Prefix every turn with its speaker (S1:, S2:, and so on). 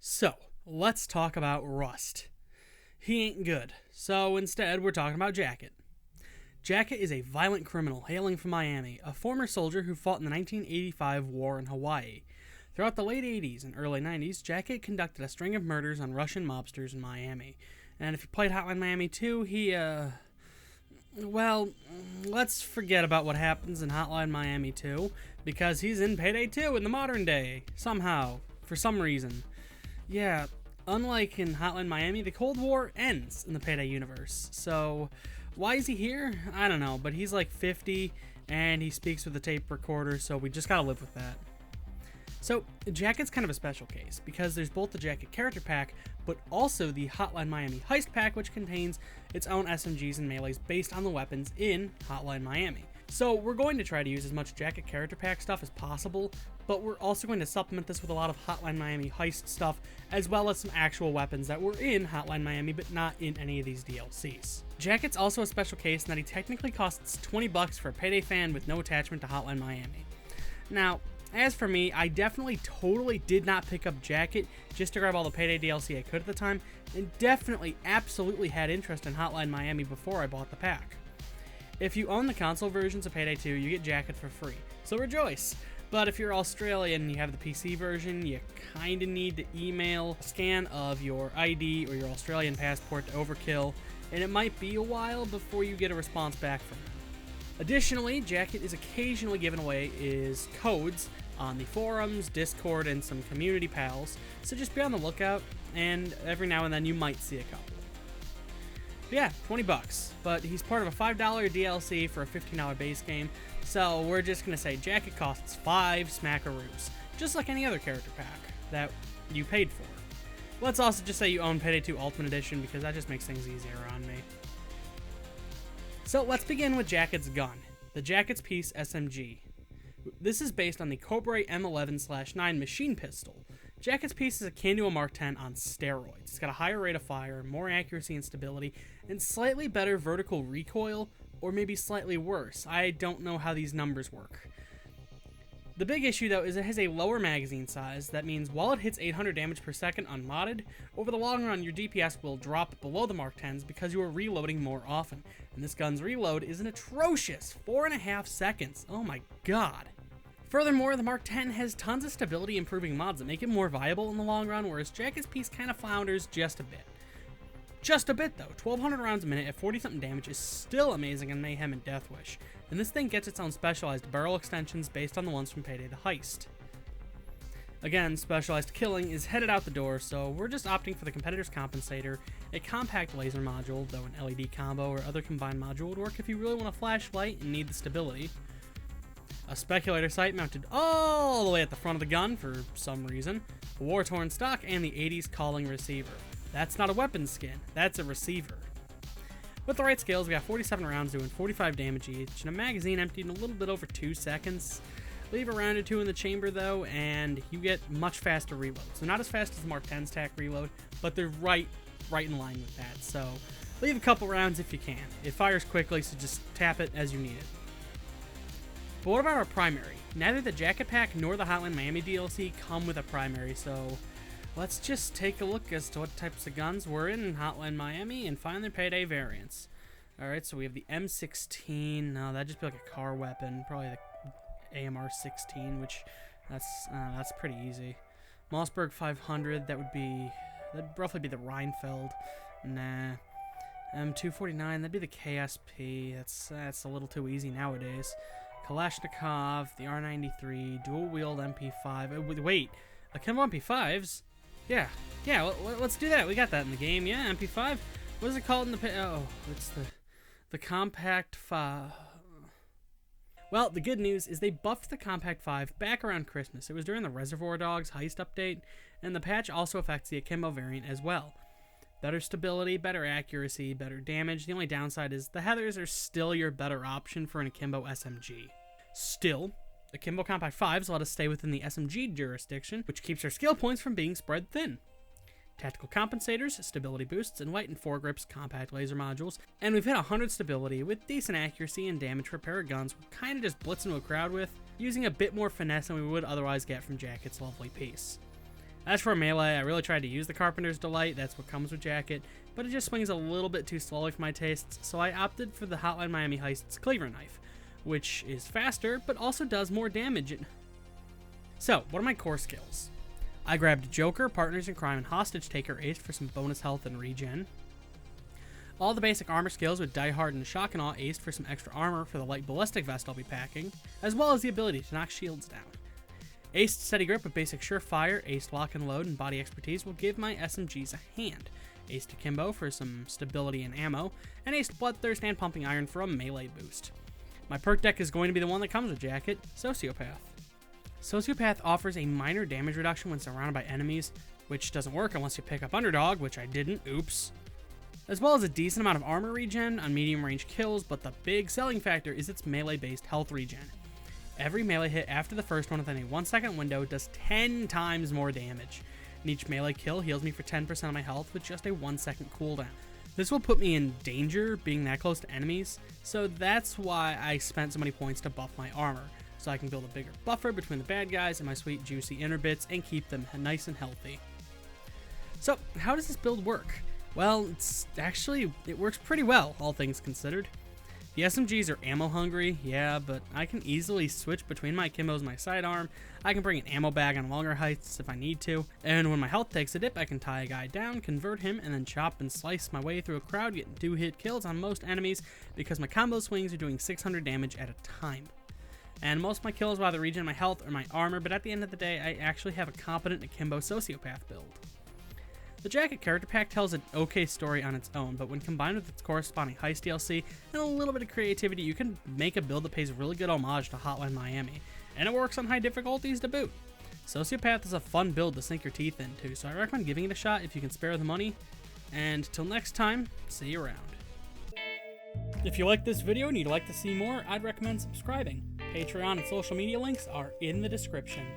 S1: So, let's talk about Rust. He ain't good, so instead we're talking about Jacket. Jacket is a violent criminal hailing from Miami, a former soldier who fought in the 1985 war in Hawaii. Throughout the late 80s and early 90s, Jacket conducted a string of murders on Russian mobsters in Miami. And if you played Hotline Miami 2, let's forget about what happens in Hotline Miami 2, because he's in Payday 2 in the modern day, somehow, for some reason. Yeah, unlike in Hotline Miami, the Cold War ends in the Payday universe. So, why is he here? I don't know, but he's like 50, and he speaks with a tape recorder, so we just gotta live with that. So, Jacket's kind of a special case, because there's both the Jacket character pack, but also the Hotline Miami heist pack, which contains its own SMGs and melees based on the weapons in Hotline Miami. So, we're going to try to use as much Jacket character pack stuff as possible, but we're also going to supplement this with a lot of Hotline Miami heist stuff, as well as some actual weapons that were in Hotline Miami, but not in any of these DLCs. Jacket's also a special case in that he technically costs $20 for a Payday fan with no attachment to Hotline Miami. Now, as for me, I definitely totally did not pick up Jacket just to grab all the Payday DLC I could at the time, and definitely absolutely had interest in Hotline Miami before I bought the pack. If you own the console versions of Payday 2, you get Jacket for free, so rejoice! But if you're Australian and you have the PC version, you kinda need to email a scan of your ID or your Australian passport to Overkill, and it might be a while before you get a response back from them. Additionally, Jacket is occasionally given away as codes on the forums, Discord, and some community pals, so just be on the lookout, and every now and then you might see a couple. But yeah, $20, but he's part of a $5 DLC for a $15 base game, so we're just going to say Jacket costs 5 smackaroos, just like any other character pack that you paid for. Let's also just say you own Payday 2 Ultimate Edition, because that just makes things easier on me. So let's begin with Jacket's gun, the Jacket's Piece SMG. This is based on the Cobra M11/9 machine pistol. Jacket's Piece is akin to a Mark 10 on steroids. It's got a higher rate of fire, more accuracy and stability, and slightly better vertical recoil, or maybe slightly worse. I don't know how these numbers work. The big issue, though, is it has a lower magazine size. That means while it hits 800 damage per second unmodded, over the long run your DPS will drop below the Mark 10s because you are reloading more often. And this gun's reload is an atrocious 4.5 seconds. Oh my god. Furthermore, the Mark 10 has tons of stability improving mods that make it more viable in the long run, whereas Jacket's Piece kind of flounders just a bit. Just a bit, though. 1,200 rounds a minute at 40-something damage is still amazing in Mayhem and Deathwish, and this thing gets its own specialized barrel extensions based on the ones from Payday the Heist. Again, specialized killing is headed out the door, so we're just opting for the Competitor's Compensator, a compact laser module, though an LED combo or other combined module would work if you really want a flashlight and need the stability. A speculator sight mounted all the way at the front of the gun for some reason, a war-torn stock, and the 80s calling receiver. That's not a weapon skin, that's a receiver. With the right skills, we got 47 rounds doing 45 damage each, and a magazine emptied in a little bit over 2 seconds. Leave a round or two in the chamber though, and you get much faster reload. So not as fast as the Mark 10's tac reload, but they're right in line with that. So leave a couple rounds if you can. It fires quickly, so just tap it as you need it. But what about our primary? Neither the Jacket Pack nor the Hotline Miami DLC come with a primary, so let's just take a look as to what types of guns were in Hotline Miami and find their Payday variants. Alright, so we have the M16. No, that'd just be like a car weapon. Probably the AMR-16, which that's pretty easy. Mossberg 500, that'd roughly be the Rheinfeld. Nah. M249, that'd be the KSP. That's a little too easy nowadays. Kalashnikov, the R93, dual-wield MP5. Wait, Akimbo MP5s? Yeah, let's do that. We got that in the game. Yeah, MP5. What is it called in the... Oh, it's the Compact 5. Well, the good news is they buffed the Compact 5 back around Christmas. It was during the Reservoir Dogs heist update, and the patch also affects the Akimbo variant as well. Better stability, better accuracy, better damage. The only downside is the Heathers are still your better option for an Akimbo SMG. Still, Akimbo Compact 5s let us stay within the SMG jurisdiction, which keeps our skill points from being spread thin. Tactical compensators, stability boosts, and white and foregrips compact laser modules, and we've hit 100 stability with decent accuracy and damage repair guns we're kinda just blitzing into a crowd with, using a bit more finesse than we would otherwise get from Jacket's lovely piece. As for melee, I really tried to use the Carpenter's Delight, that's what comes with Jacket, but it just swings a little bit too slowly for my tastes, so I opted for the Hotline Miami Heist's Cleaver Knife, which is faster, but also does more damage. So, what are my core skills? I grabbed Joker, Partners in Crime, and Hostage Taker Ace for some bonus health and regen. All the basic armor skills with Die Hard and Shock and Awe aced for some extra armor for the light ballistic vest I'll be packing, as well as the ability to knock shields down. Aced Steady Grip with basic Surefire, Aced Lock and Load, and Body Expertise will give my SMGs a hand. Aced Akimbo for some stability and ammo, and Aced Bloodthirst and Pumping Iron for a melee boost. My perk deck is going to be the one that comes with Jacket, Sociopath. Sociopath offers a minor damage reduction when surrounded by enemies, which doesn't work unless you pick up Underdog, which I didn't, oops. As well as a decent amount of armor regen on medium range kills, but the big selling factor is its melee based health regen. Every melee hit after the first one within a 1 second window does 10 times more damage, and each melee kill heals me for 10% of my health with just a 1 second cooldown. This will put me in danger being that close to enemies, so that's why I spent so many points to buff my armor, so I can build a bigger buffer between the bad guys and my sweet juicy inner bits and keep them nice and healthy. So, how does this build work? Well, it works pretty well, all things considered. The SMGs are ammo hungry, yeah, but I can easily switch between my Akimbos and my sidearm. I can bring an ammo bag on longer heists if I need to, and when my health takes a dip, I can tie a guy down, convert him, and then chop and slice my way through a crowd, getting 2-hit kills on most enemies because my combo swings are doing 600 damage at a time. And most of my kills will either regen my health or my armor, but at the end of the day, I actually have a competent Akimbo Sociopath build. The Jacket character pack tells an okay story on its own, but when combined with its corresponding heist DLC and a little bit of creativity, you can make a build that pays really good homage to Hotline Miami, and it works on high difficulties to boot. Sociopath is a fun build to sink your teeth into, so I recommend giving it a shot if you can spare the money, and till next time, see you around. If you like this video and you'd like to see more, I'd recommend subscribing. Patreon and social media links are in the description.